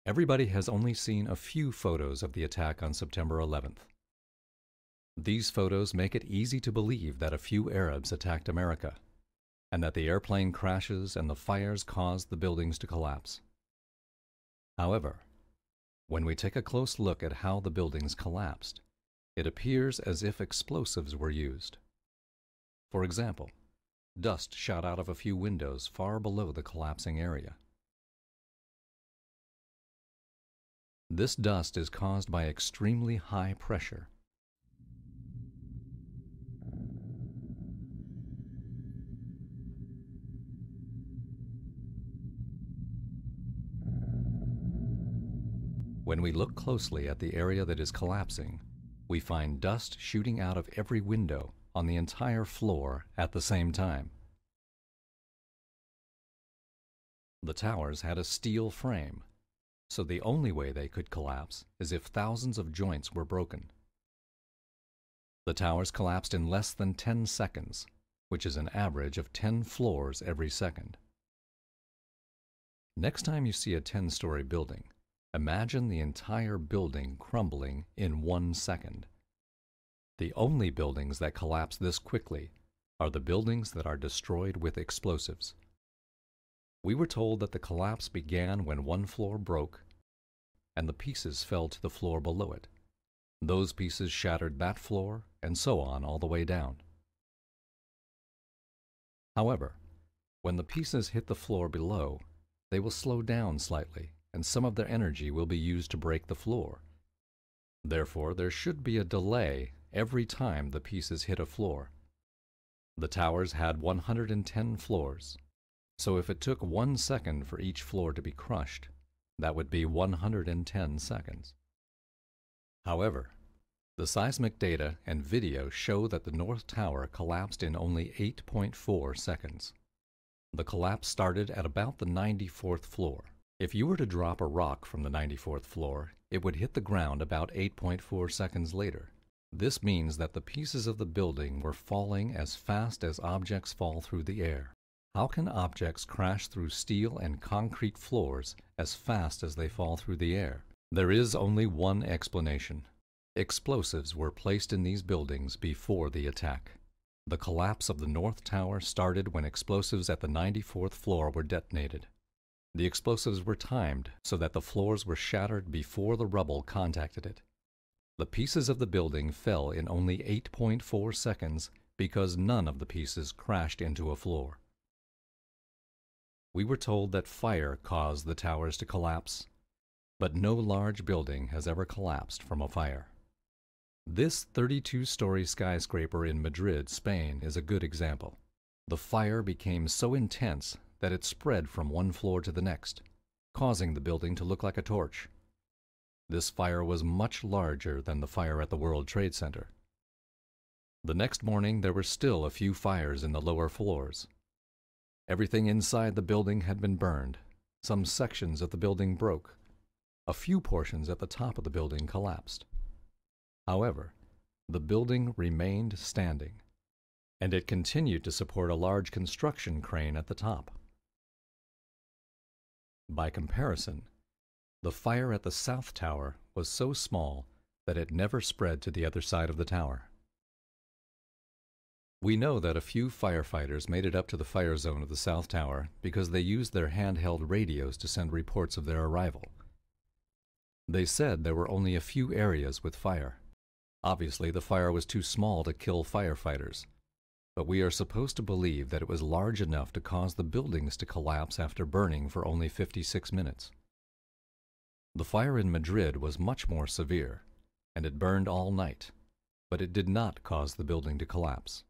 Everybody has only seen a few photos of the attack on September 11th. These photos make it easy to believe that a few Arabs attacked America, and that the airplane crashes and the fires caused the buildings to collapse. However, when we take a close look at how the buildings collapsed, it appears as if explosives were used. For example, dust shot out of a few windows far below the collapsing area. This dust is caused by extremely high pressure. When we look closely at the area that is collapsing, we find dust shooting out of every window on the entire floor at the same time. The towers had a steel frame, so the only way they could collapse is if thousands of joints were broken. The towers collapsed in less than 10 seconds, which is an average of 10 floors every second. Next time you see a 10-story building, imagine the entire building crumbling in 1 second. The only buildings that collapse this quickly are the buildings that are destroyed with explosives. We were told that the collapse began when one floor broke and the pieces fell to the floor below it. Those pieces shattered that floor and so on all the way down. However, when the pieces hit the floor below, they will slow down slightly and some of their energy will be used to break the floor. Therefore, there should be a delay every time the pieces hit a floor. The towers had 110 floors, so if it took 1 second for each floor to be crushed, that would be 110 seconds. However, the seismic data and video show that the North Tower collapsed in only 8.4 seconds. The collapse started at about the 94th floor. If you were to drop a rock from the 94th floor, it would hit the ground about 8.4 seconds later. This means that the pieces of the building were falling as fast as objects fall through the air. How can objects crash through steel and concrete floors as fast as they fall through the air? There is only one explanation. Explosives were placed in these buildings before the attack. The collapse of the North Tower started when explosives at the 94th floor were detonated. The explosives were timed so that the floors were shattered before the rubble contacted it. The pieces of the building fell in only 8.4 seconds because none of the pieces crashed into a floor. We were told that fire caused the towers to collapse, but no large building has ever collapsed from a fire. This 32-story skyscraper in Madrid, Spain, is a good example. The fire became so intense that it spread from one floor to the next, causing the building to look like a torch. This fire was much larger than the fire at the World Trade Center. The next morning, there were still a few fires in the lower floors. Everything inside the building had been burned. Some sections of the building broke. A few portions at the top of the building collapsed. However, the building remained standing, and it continued to support a large construction crane at the top. By comparison, the fire at the South Tower was so small that it never spread to the other side of the tower. We know that a few firefighters made it up to the fire zone of the South Tower because they used their handheld radios to send reports of their arrival. They said there were only a few areas with fire. Obviously, the fire was too small to kill firefighters, but we are supposed to believe that it was large enough to cause the buildings to collapse after burning for only 56 minutes. The fire in Madrid was much more severe, and it burned all night, but it did not cause the building to collapse.